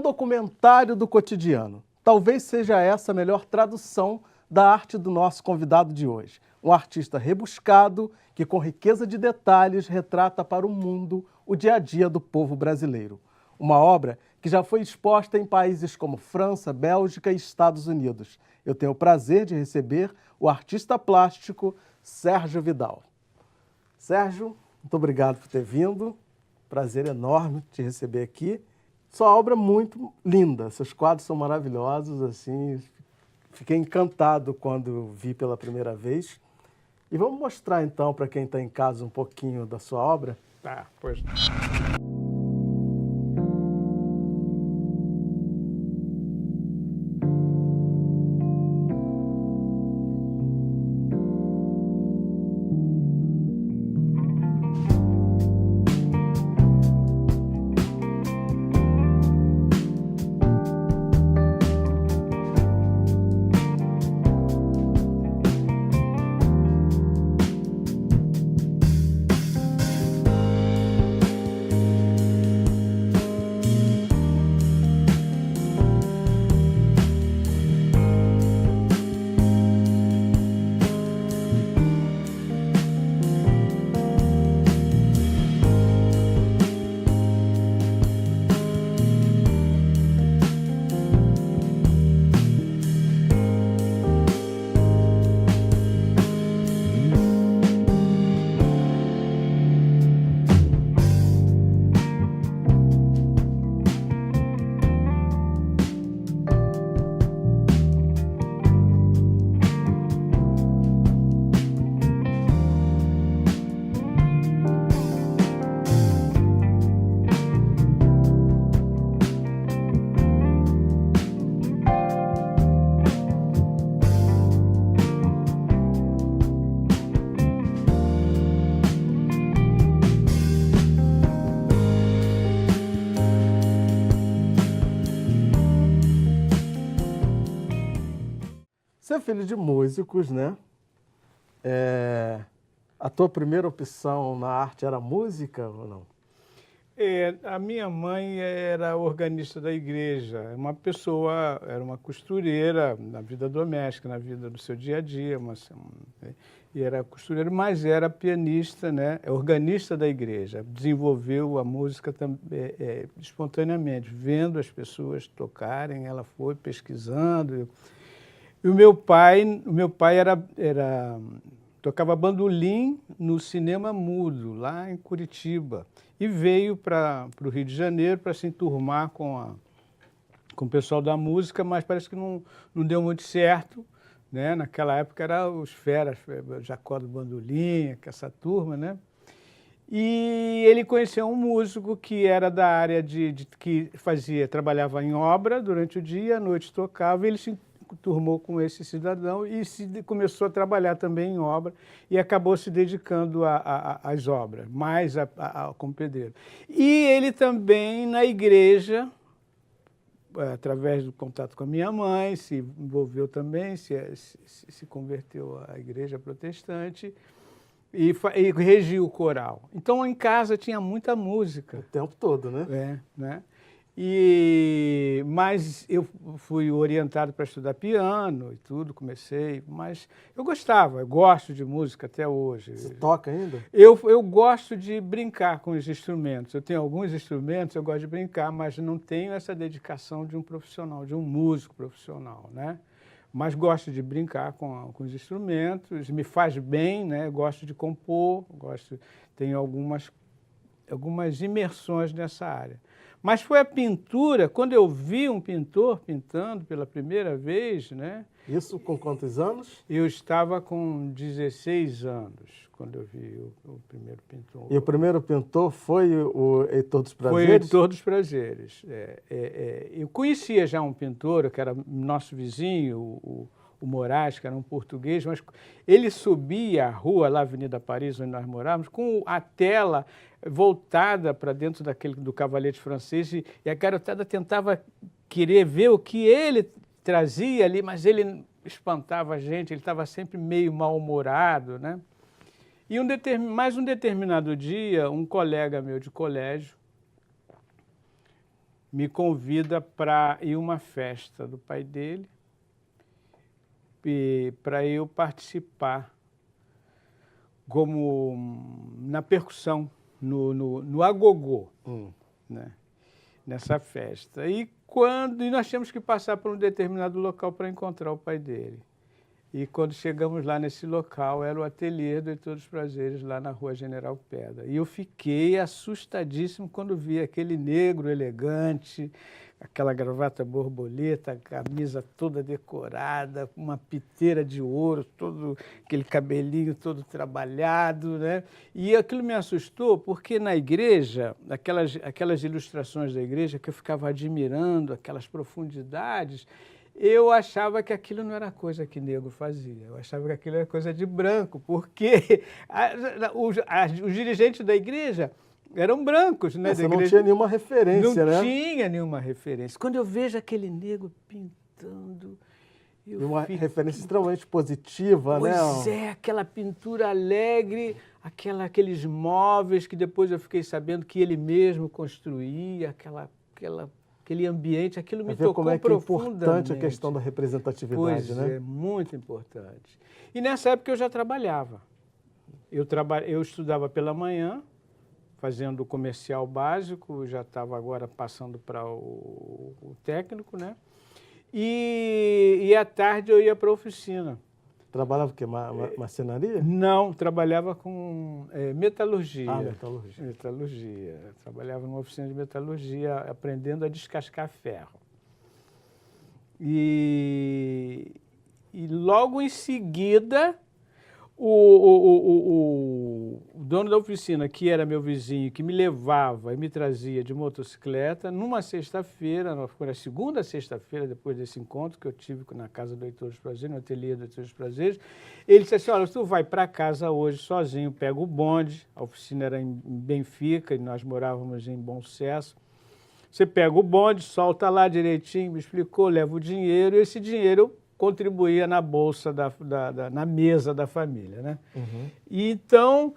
documentário do cotidiano. Talvez seja essa a melhor tradução da arte do nosso convidado de hoje. Um artista rebuscado que, com riqueza de detalhes, retrata para o mundo o dia a dia do povo brasileiro. Uma obra que já foi exposta em países como França, Bélgica e Estados Unidos. Eu tenho o prazer de receber o artista plástico Sérgio Vidal. Sérgio, muito obrigado por ter vindo. Prazer enorme te receber aqui. Sua obra é muito linda, seus quadros são maravilhosos, assim, fiquei encantado quando vi pela primeira vez. E vamos mostrar então para quem está em casa um pouquinho da sua obra? Tá, pois não. Você é filho de músicos, né? A tua primeira opção na arte era música ou não? A minha mãe era organista da igreja, era uma costureira na vida doméstica, na vida do seu dia a dia, e era costureira, mas era pianista, né? Organista da igreja, desenvolveu a música espontaneamente, vendo as pessoas tocarem, ela foi pesquisando. E o meu pai tocava bandolim no Cinema Mudo, lá em Curitiba, e veio para o Rio de Janeiro para se enturmar com o pessoal da música, mas parece que não deu muito certo, né? Naquela época era os feras, Jacó do Bandolim, essa turma, né? E ele conheceu um músico que era da área que trabalhava em obra durante o dia, à noite tocava, e ele se turmou com esse cidadão e começou a trabalhar também em obra e acabou se dedicando às obras, mais como pedreiro. E ele também, na igreja, através do contato com a minha mãe, se envolveu também, se converteu à igreja protestante e regiu o coral. Então, em casa tinha muita música. O tempo todo, né? Né? Mas eu fui orientado para estudar piano e tudo, comecei, mas eu gosto de música até hoje. Você toca ainda? Eu gosto de brincar com os instrumentos. Eu tenho alguns instrumentos, eu gosto de brincar, mas não tenho essa dedicação de um profissional, de um músico profissional, né? Mas gosto de brincar com os instrumentos, me faz bem, né? Gosto de compor, tenho algumas imersões nessa área. Mas foi a pintura, quando eu vi um pintor pintando pela primeira vez, né? Isso com quantos anos? Eu estava com 16 anos, quando eu vi o primeiro pintor. E o primeiro pintor foi o Heitor dos Prazeres? Foi o Heitor dos Prazeres. Eu conhecia já um pintor, que era nosso vizinho, o Moraes, que era um português, mas ele subia a rua, lá Avenida Paris, onde nós morávamos, com a tela voltada para dentro do cavalete francês, e a garotada tentava querer ver o que ele trazia ali, mas ele espantava a gente, ele estava sempre meio mal-humorado, né? E mais um determinado dia, um colega meu de colégio me convida para ir a uma festa do pai dele, para eu participar como na percussão, no agogô, né? Nessa festa. E nós tínhamos que passar por um determinado local para encontrar o pai dele. E quando chegamos lá nesse local, era o ateliê do Heitor dos Prazeres, lá na Rua General Pedra. E eu fiquei assustadíssimo quando vi aquele negro elegante, aquela gravata borboleta, a camisa toda decorada, uma piteira de ouro, todo aquele cabelinho todo trabalhado, né? E aquilo me assustou porque na igreja, aquelas ilustrações da igreja que eu ficava admirando, aquelas profundidades, eu achava que aquilo não era coisa que negro fazia, eu achava que aquilo era coisa de branco, porque os dirigentes da igreja eram brancos, né? Você não tinha nenhuma referência, né? Não tinha nenhuma referência. Quando eu vejo aquele negro pintando... Uma referência extremamente positiva, né? Pois é, aquela pintura alegre, aqueles móveis que depois eu fiquei sabendo que ele mesmo construía, aquele ambiente, aquilo me tocou como é que é importante a profundamente. questão da representatividade, Pois né? é, muito importante. E nessa época eu já trabalhava. Eu estudava pela manhã, fazendo o comercial básico, já estava agora passando para o técnico, né? E à tarde eu ia para a oficina. Trabalhava o quê? Marcenaria? Não, trabalhava com metalurgia. Ah, metalurgia. Metalurgia. Trabalhava numa oficina de metalurgia, aprendendo a descascar ferro. E logo em seguida, o dono da oficina, que era meu vizinho, que me levava e me trazia de motocicleta, numa sexta-feira, foi na segunda sexta-feira, depois desse encontro que eu tive na casa do Heitor dos Prazeres, no ateliê do Heitor dos Prazeres, ele disse assim, olha, tu vai para casa hoje sozinho, pega o bonde, a oficina era em Benfica, e nós morávamos em Bom Sucesso, você pega o bonde, solta lá direitinho, me explicou, leva o dinheiro, e esse dinheiro eu contribuía na bolsa, na mesa da família, né? Uhum. E então,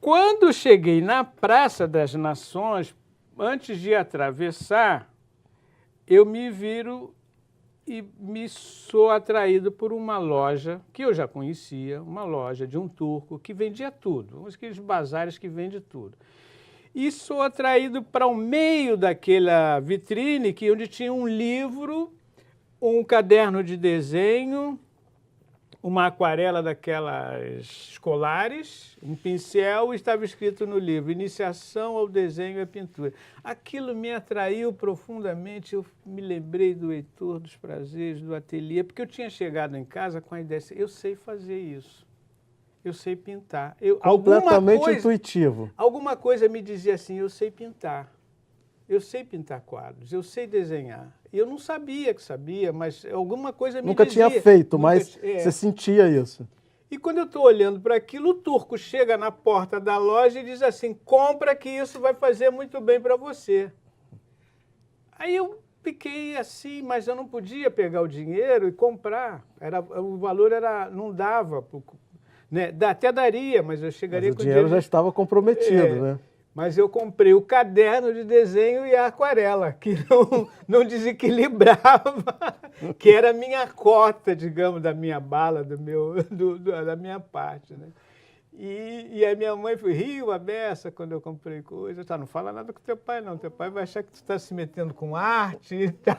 quando cheguei na Praça das Nações, antes de atravessar, eu me viro e me sou atraído por uma loja que eu já conhecia, uma loja de um turco que vendia tudo, aqueles bazares que vende tudo. E sou atraído para o meio daquela vitrine onde tinha um livro, um caderno de desenho, uma aquarela daquelas escolares, um pincel, e estava escrito no livro, Iniciação ao Desenho e à Pintura. Aquilo me atraiu profundamente, eu me lembrei do Heitor dos Prazeres, do ateliê, porque eu tinha chegado em casa com a ideia, eu sei fazer isso, eu sei pintar. Completamente intuitivo. Alguma coisa me dizia assim, eu sei pintar quadros, eu sei desenhar. Eu não sabia que sabia, mas alguma coisa me dizia. Nunca tinha feito, mas você sentia isso. E quando eu estou olhando para aquilo, o turco chega na porta da loja e diz assim, compra que isso vai fazer muito bem para você. Aí eu fiquei assim, mas eu não podia pegar o dinheiro e comprar. O valor não dava, né? Até daria, mas eu chegaria com o dinheiro já estava comprometido, né? Mas eu comprei o caderno de desenho e a aquarela, que não desequilibrava, que era a minha cota, digamos, da minha bala, da minha parte, né? E a minha mãe riu a beça quando eu comprei coisa. Tá, não fala nada com teu pai, não. Teu pai vai achar que tu está se metendo com arte e tal.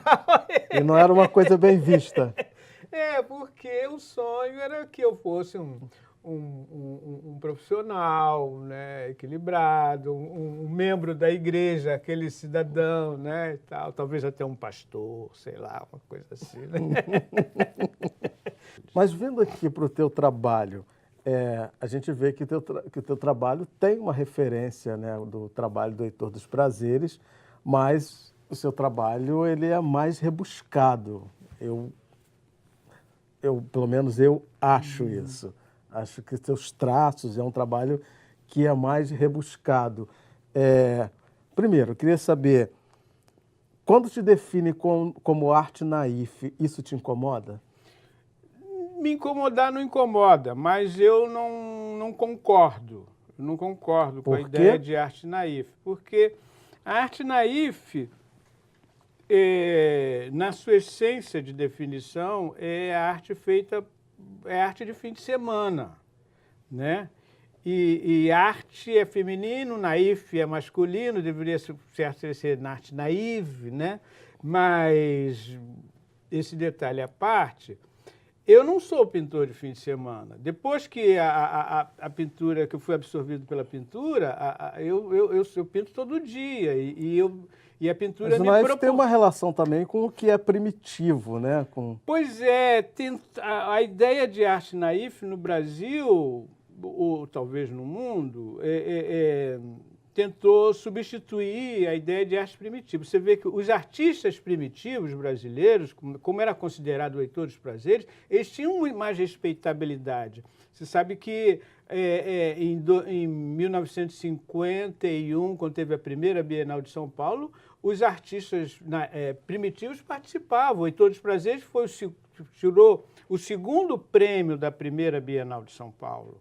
E não era uma coisa bem vista. Porque o sonho era que eu fosse um profissional, né, equilibrado, um membro da igreja, aquele cidadão, né, e tal, talvez até um pastor, sei lá, uma coisa assim, né? Mas vindo aqui para o teu trabalho, a gente vê que o teu trabalho tem uma referência, né, do trabalho do Heitor dos Prazeres, mas o seu trabalho ele é mais rebuscado. Pelo menos eu acho isso. Acho que seus traços é um trabalho que é mais rebuscado. Primeiro, eu queria saber, quando te define como arte naif, isso te incomoda? Me incomodar não incomoda, mas eu não concordo. Eu não concordo com a ideia de arte naif, porque a arte naif na sua essência de definição, é a arte feita, é arte de fim de semana, né? E arte é feminino, naif é masculino, deveria ser arte naive, né? Mas esse detalhe à parte, eu não sou pintor de fim de semana. Depois que a pintura, que eu fui absorvido pela pintura, eu pinto todo dia e a pintura Mas o naif tem uma relação também com o que é primitivo, né? Pois é, a ideia de arte naif no Brasil, ou talvez no mundo, tentou substituir a ideia de arte primitiva. Você vê que os artistas primitivos brasileiros, como era considerado o Heitor dos Prazeres, eles tinham mais respeitabilidade. Você sabe que em 1951, quando teve a primeira Bienal de São Paulo, os artistas primitivos participavam. O Heitor dos Prazeres tirou o segundo prêmio da primeira Bienal de São Paulo.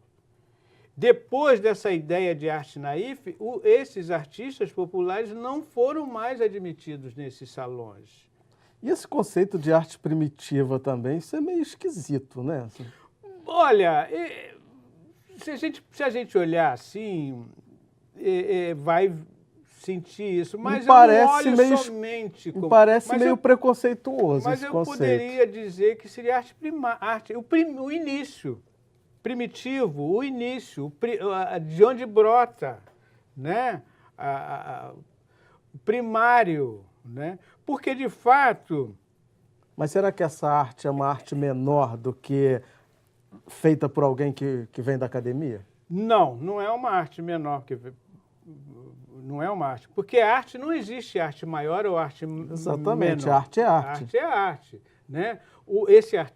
Depois dessa ideia de arte naif, esses artistas populares não foram mais admitidos nesses salões. E esse conceito de arte primitiva também, isso é meio esquisito, né? Olha, se a gente olhar assim, vai sentir isso, mas eu não olho somente como... Parece meio preconceituoso mas esse eu conceito. Poderia dizer que seria arte, o início. Primitivo, o início, de onde brota, né? O primário, né? Porque, de fato... Mas será que essa arte é uma arte menor do que feita por alguém que vem da academia? Não, não é uma arte menor. Não é uma arte. Porque arte, não existe arte maior ou arte menor. Exatamente, arte é arte. Arte é arte, né?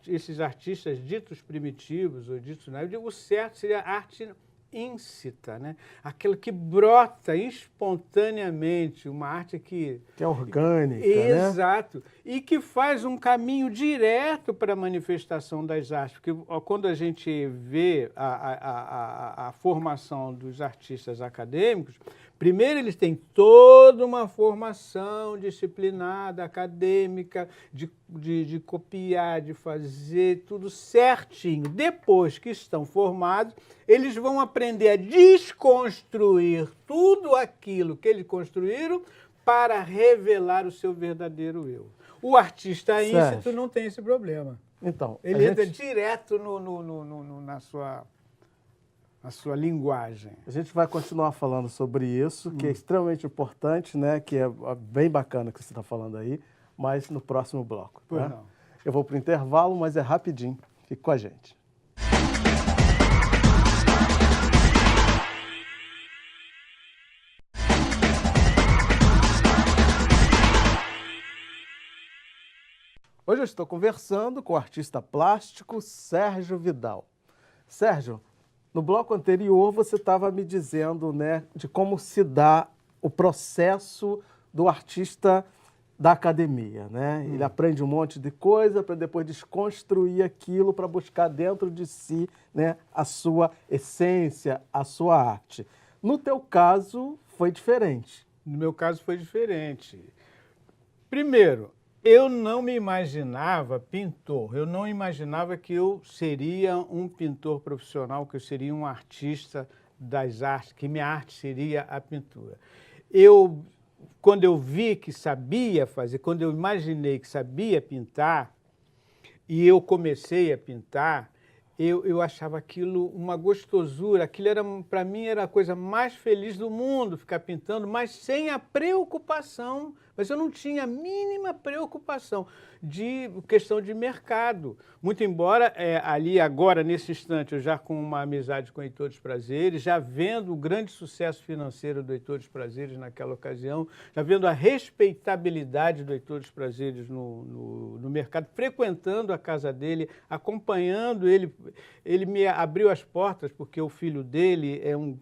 Esses artistas ditos primitivos, ou ditos, eu digo, o certo seria arte íncita, né? Aquilo que brota espontaneamente, uma arte que é orgânica, exato, né? E que faz um caminho direto para a manifestação das artes. Porque quando a gente vê a formação dos artistas acadêmicos, primeiro, eles têm toda uma formação disciplinada, acadêmica, de copiar, de fazer tudo certinho. Depois que estão formados, eles vão aprender a desconstruir tudo aquilo que eles construíram para revelar o seu verdadeiro eu. O artista íncito não tem esse problema. Então, ele entra direto na sua linguagem. A gente vai continuar falando sobre isso, que é extremamente importante, né? Que é bem bacana o que você está falando aí, mas no próximo bloco. Pois né? não. Eu vou para o intervalo, mas é rapidinho. Fique com a gente. Hoje eu estou conversando com o artista plástico Sérgio Vidal. Sérgio, no bloco anterior você estava me dizendo, né, de como se dá o processo do artista da academia, né? Ele aprende um monte de coisa para depois desconstruir aquilo para buscar dentro de si, né, a sua essência, a sua arte. No teu caso foi diferente. No meu caso foi diferente. Primeiro, eu não me imaginava pintor, eu não imaginava que eu seria um pintor profissional, que eu seria um artista das artes, que minha arte seria a pintura. Quando eu vi que sabia fazer, quando eu imaginei que sabia pintar, e eu comecei a pintar, eu achava aquilo uma gostosura, aquilo para mim era a coisa mais feliz do mundo, ficar pintando, mas sem a preocupação, mas eu não tinha a mínima preocupação de questão de mercado. Muito embora ali agora, nesse instante, eu já com uma amizade com o Heitor dos Prazeres, já vendo o grande sucesso financeiro do Heitor dos Prazeres naquela ocasião, já vendo a respeitabilidade do Heitor dos Prazeres no mercado, frequentando a casa dele, acompanhando ele. Ele me abriu as portas porque o filho dele é um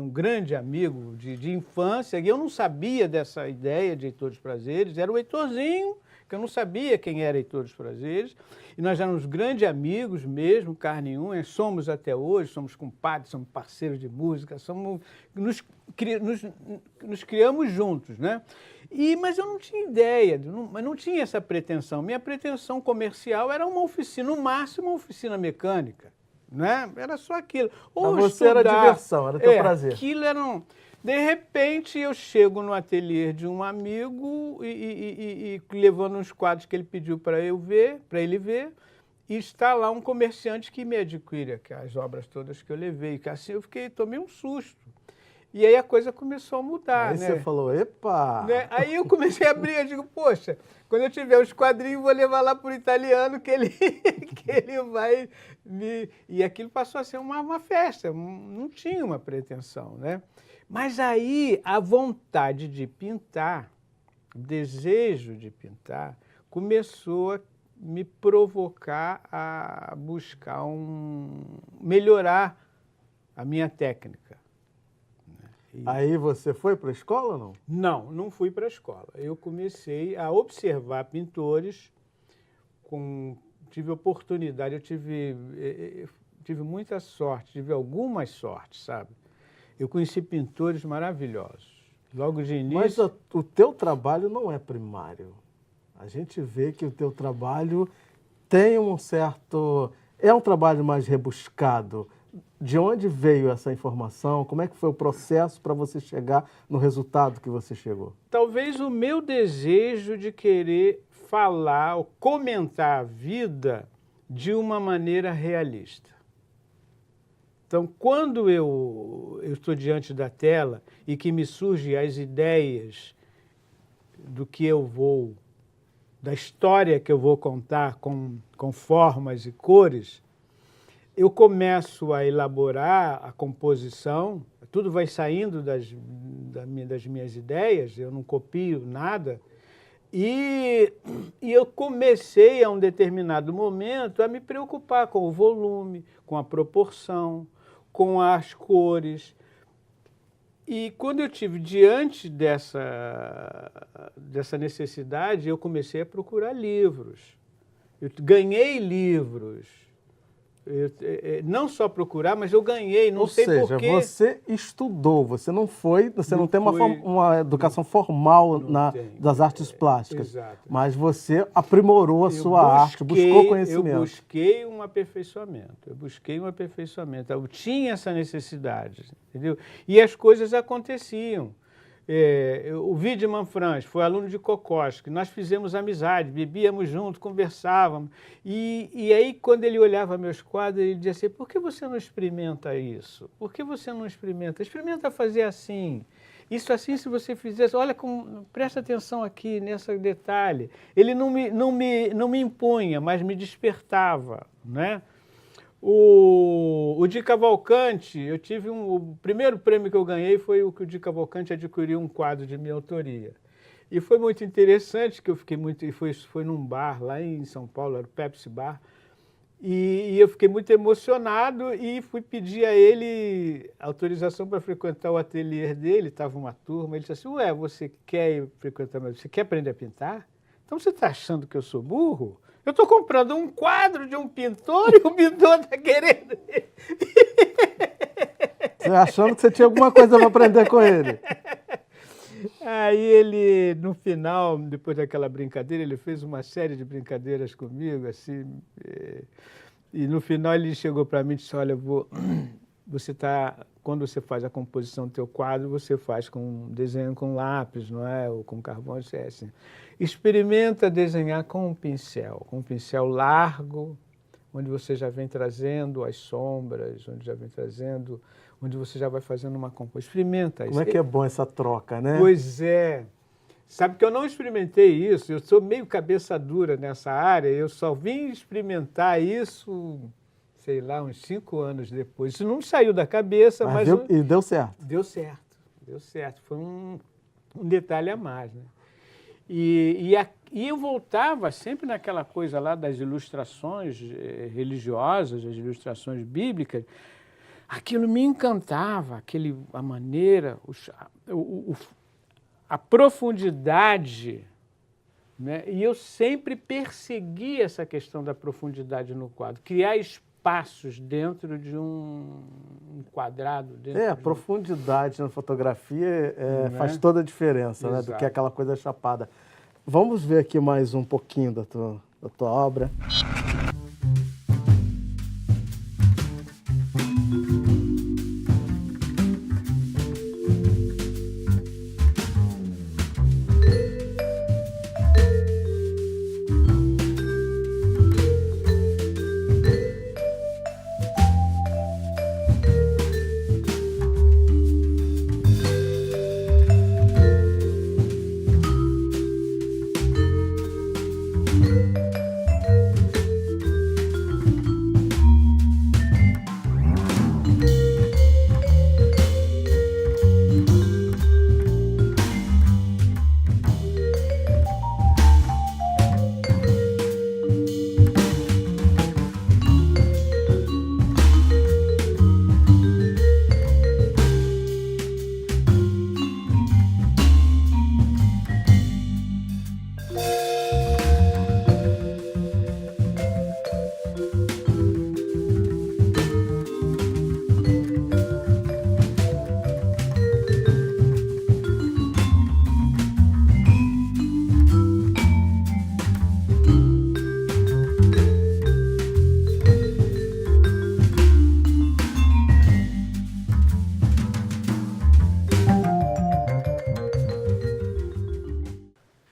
grande amigo de infância, e eu não sabia dessa ideia de Heitor dos Prazeres, era o Heitorzinho, que eu não sabia quem era Heitor dos Prazeres, e nós éramos grandes amigos mesmo, carne e unha, somos até hoje, somos compadres, somos parceiros de música, nos criamos juntos, né? Mas eu não tinha ideia, mas não tinha essa pretensão. Minha pretensão comercial era uma oficina, no máximo uma oficina mecânica, né? Era só aquilo. Para você era diversão, era teu prazer. Aquilo era um... De repente, eu chego no ateliê de um amigo e levando uns quadros que ele pediu para ele ver, e está lá um comerciante que me adquire as obras todas que eu levei. Que assim eu tomei um susto. E aí a coisa começou a mudar, aí né? Você falou, epa! Né? Aí eu comecei a abrir, eu digo, poxa, quando eu tiver os quadrinhos, vou levar lá para o italiano que ele, que ele vai me... E aquilo passou a ser uma festa, não tinha uma pretensão, né? Mas aí a vontade de pintar, o desejo de pintar, começou a me provocar a buscar melhorar a minha técnica. Aí você foi para a escola ou não? Não, não fui para a escola. Eu comecei a observar pintores, tive oportunidade, eu tive muita sorte, tive algumas sortes, sabe? Eu conheci pintores maravilhosos, logo de início. Mas o teu trabalho não é primário. A gente vê que o teu trabalho tem um certo... É um trabalho mais rebuscado. De onde veio essa informação? Como é que foi o processo para você chegar no resultado que você chegou? Talvez o meu desejo de querer falar ou comentar a vida de uma maneira realista. Então, quando eu estou diante da tela e que me surgem as ideias do que eu vou, da história que eu vou contar com formas e cores, eu começo a elaborar a composição, tudo vai saindo das minhas ideias, eu não copio nada, e eu comecei, a um determinado momento, a me preocupar com o volume, com a proporção, com as cores. E quando eu tive diante dessa necessidade, eu comecei a procurar livros. Eu ganhei livros. Não só procurar, mas eu ganhei, não sei porquê. Ou seja, você estudou, você não tem uma educação formal das artes plásticas, exato. Mas você aprimorou a sua arte, buscou conhecimento. Eu busquei um aperfeiçoamento, eu tinha essa necessidade, entendeu? E as coisas aconteciam. O Wiedemann Franz foi aluno de Kokoschka, nós fizemos amizade, bebíamos juntos, conversávamos. E aí, quando ele olhava meus quadros, ele dizia assim, por que você não experimenta isso? Por que você não experimenta? Experimenta fazer assim. Isso assim, se você fizesse, olha, presta atenção aqui nesse detalhe. Ele não me impunha, mas me despertava, né? O Di Cavalcanti, o primeiro prêmio que eu ganhei foi o que o Di Cavalcanti adquiriu um quadro de minha autoria. E foi muito interessante, que eu fiquei muito... Foi num bar lá em São Paulo, era o Pepsi Bar, e eu fiquei muito emocionado e fui pedir a ele autorização para frequentar o ateliê dele, estava uma turma, ele disse assim, ué, você quer frequentar, você quer aprender a pintar? Então você está achando que eu sou burro? Eu estou comprando um quadro de um pintor e o pintor está querendo. Você achando que você tinha alguma coisa para aprender com ele. Aí ele, no final, depois daquela brincadeira, ele fez uma série de brincadeiras comigo, assim, e no final ele chegou para mim e disse, olha, quando você faz a composição do teu quadro, você faz desenho com lápis, não é? Ou com carvão, isso é assim. Experimenta desenhar com um pincel largo, onde você já vem trazendo as sombras, onde você já vai fazendo uma composição. Experimenta isso. Como é que é bom essa troca, né? Pois é. Sabe que eu não experimentei isso, eu sou meio cabeça dura nessa área, eu só vim experimentar isso, sei lá, uns 5 anos depois. Isso não saiu da cabeça, mas... E deu certo. Deu certo. Foi um detalhe a mais, né? E eu voltava sempre naquela coisa lá das ilustrações religiosas, das ilustrações bíblicas. Aquilo me encantava, a maneira, a profundidade, né? E eu sempre persegui essa questão da profundidade no quadro, criar espaços dentro de um quadrado. Dentro A de profundidade na fotografia Não faz é? toda a diferença, né, do que Exato. aquela coisa chapada. Vamos ver aqui mais um pouquinho da tua obra.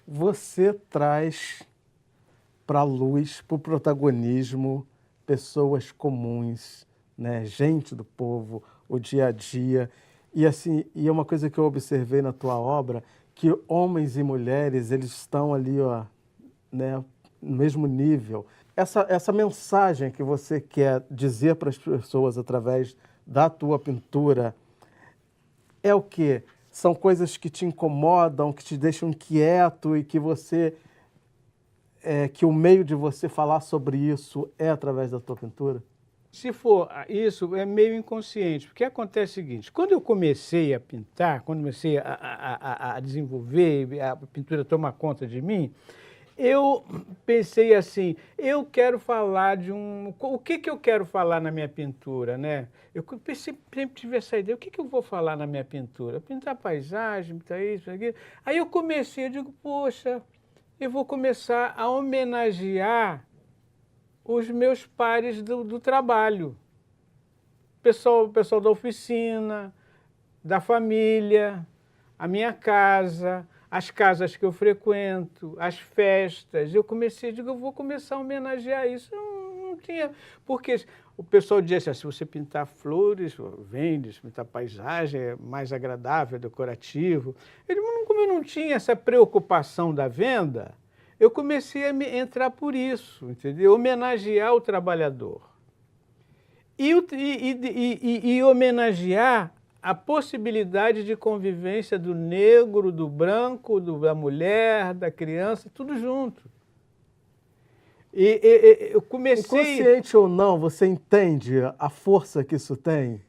Você traz para a luz, para o protagonismo, pessoas comuns, né? Gente do povo, o dia a dia. E assim, e é uma coisa que eu observei na tua obra, que homens e mulheres, eles estão ali, ó, né, no mesmo nível. Essa mensagem que você quer dizer para as pessoas através da tua pintura é o quê? São coisas que te incomodam, que te deixam inquieto e que que o meio de você falar sobre isso é através da tua pintura? Se for isso, é meio inconsciente, porque acontece o seguinte, quando eu comecei a pintar, quando comecei a desenvolver, a pintura tomar conta de mim, eu pensei assim, eu quero falar o que eu quero falar na minha pintura, né? Eu sempre tive essa ideia, o que eu vou falar na minha pintura? Pintar paisagem, pintar isso, aquilo. Aí eu comecei, eu digo, poxa, eu vou começar a homenagear os meus pares do trabalho. Pessoal da oficina, da família, a minha casa, as casas que eu frequento, as festas. Eu comecei, digo, eu vou começar a homenagear isso. Não tinha... Porque o pessoal dizia assim, se você pintar flores, vende, se pintar paisagem, é mais agradável, é decorativo. Como eu não tinha essa preocupação da venda, eu comecei a entrar por isso, entendeu? Homenagear o trabalhador. E homenagear a possibilidade de convivência do negro, do branco, da mulher, da criança, tudo junto. Eu comecei... Inconsciente ou não, você entende a força que isso tem?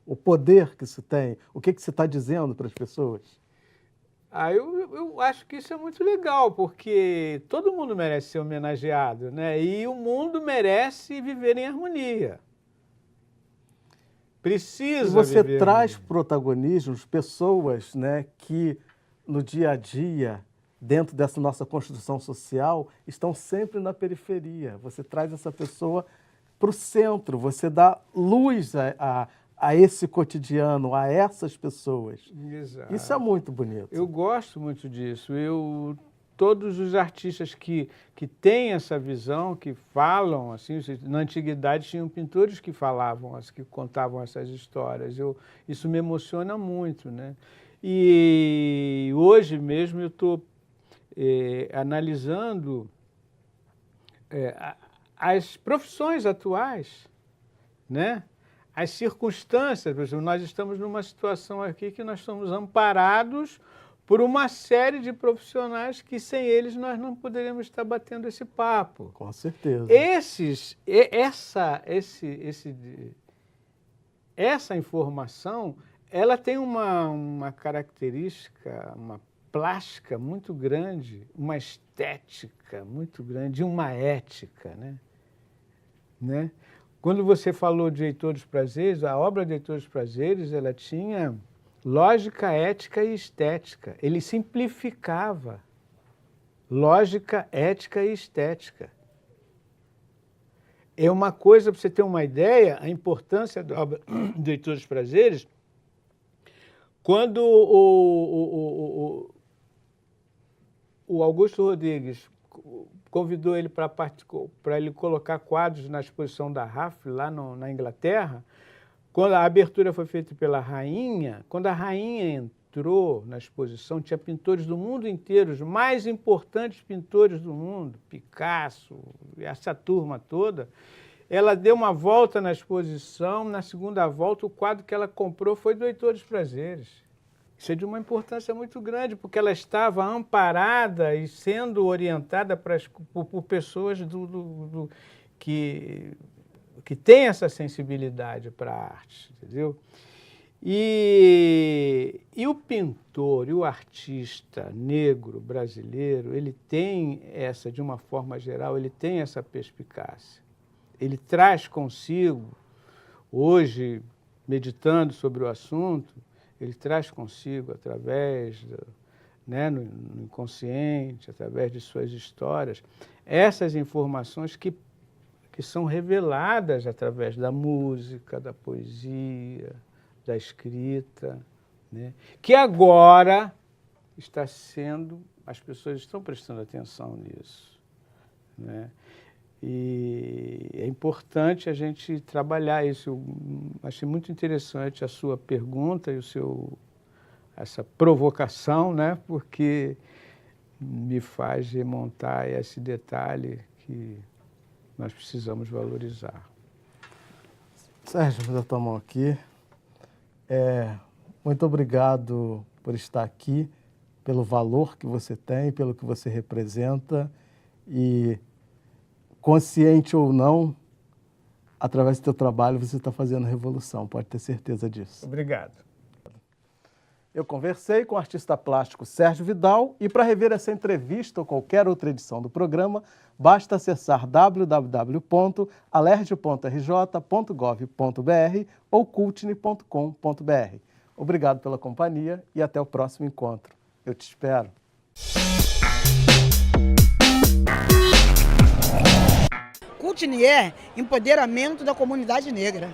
O poder que isso tem? O que você está dizendo para as pessoas? Eu acho que isso é muito legal, porque todo mundo merece ser homenageado, né? E o mundo merece viver em harmonia. Precisa e você viver traz protagonismos, pessoas, né, que no dia a dia, dentro dessa nossa construção social, estão sempre na periferia. Você traz essa pessoa para o centro, você dá luz a esse cotidiano, a essas pessoas. Exato. Isso é muito bonito. Eu gosto muito disso. Todos os artistas que têm essa visão, que falam, assim, na antiguidade tinham pintores que falavam, que contavam essas histórias. Isso me emociona muito, né? E hoje mesmo eu estou analisando as profissões atuais, né? As circunstâncias. Por exemplo, nós estamos numa situação aqui que nós estamos amparados por uma série de profissionais que sem eles nós não poderíamos estar batendo esse papo. Com certeza. Essa informação, ela tem uma característica, uma plástica muito grande, uma estética muito grande, uma ética, né? Quando você falou de Heitor dos Prazeres, a obra de Heitor dos Prazeres, ela tinha lógica, ética e estética. Ele simplificava lógica, ética e estética. É uma coisa, para você ter uma ideia, a importância da obra de Heitor dos Prazeres, quando o Augusto Rodrigues convidou ele para ele colocar quadros na exposição da RAF, lá na Inglaterra, quando a abertura foi feita pela rainha, quando a rainha entrou na exposição, tinha pintores do mundo inteiro, os mais importantes pintores do mundo, Picasso, essa turma toda. Ela deu uma volta na exposição, na segunda volta o quadro que ela comprou foi do Heitor dos Prazeres. Isso é de uma importância muito grande, porque ela estava amparada e sendo orientada por pessoas que têm essa sensibilidade para a arte, entendeu? E o pintor e o artista negro brasileiro, ele tem essa, de uma forma geral, ele tem essa perspicácia. Ele traz consigo, hoje, meditando sobre o assunto, ele traz consigo, através no inconsciente, através de suas histórias, essas informações que são reveladas através da música, da poesia, da escrita, né? Que agora as pessoas estão prestando atenção nisso, né? E é importante a gente trabalhar isso. Eu achei muito interessante a sua pergunta e essa provocação, né? Porque me faz remontar esse detalhe que nós precisamos valorizar. Sérgio, vou dar tua mão aqui. Muito obrigado por estar aqui, pelo valor que você tem, pelo que você representa e, consciente ou não, através do teu trabalho você está fazendo revolução, pode ter certeza disso. Obrigado. Eu conversei com o artista plástico Sérgio Vidal e para rever essa entrevista ou qualquer outra edição do programa, basta acessar www.alerj.rj.gov.br ou cultne.com.br. Obrigado pela companhia e até o próximo encontro. Eu te espero. Cultne é empoderamento da comunidade negra.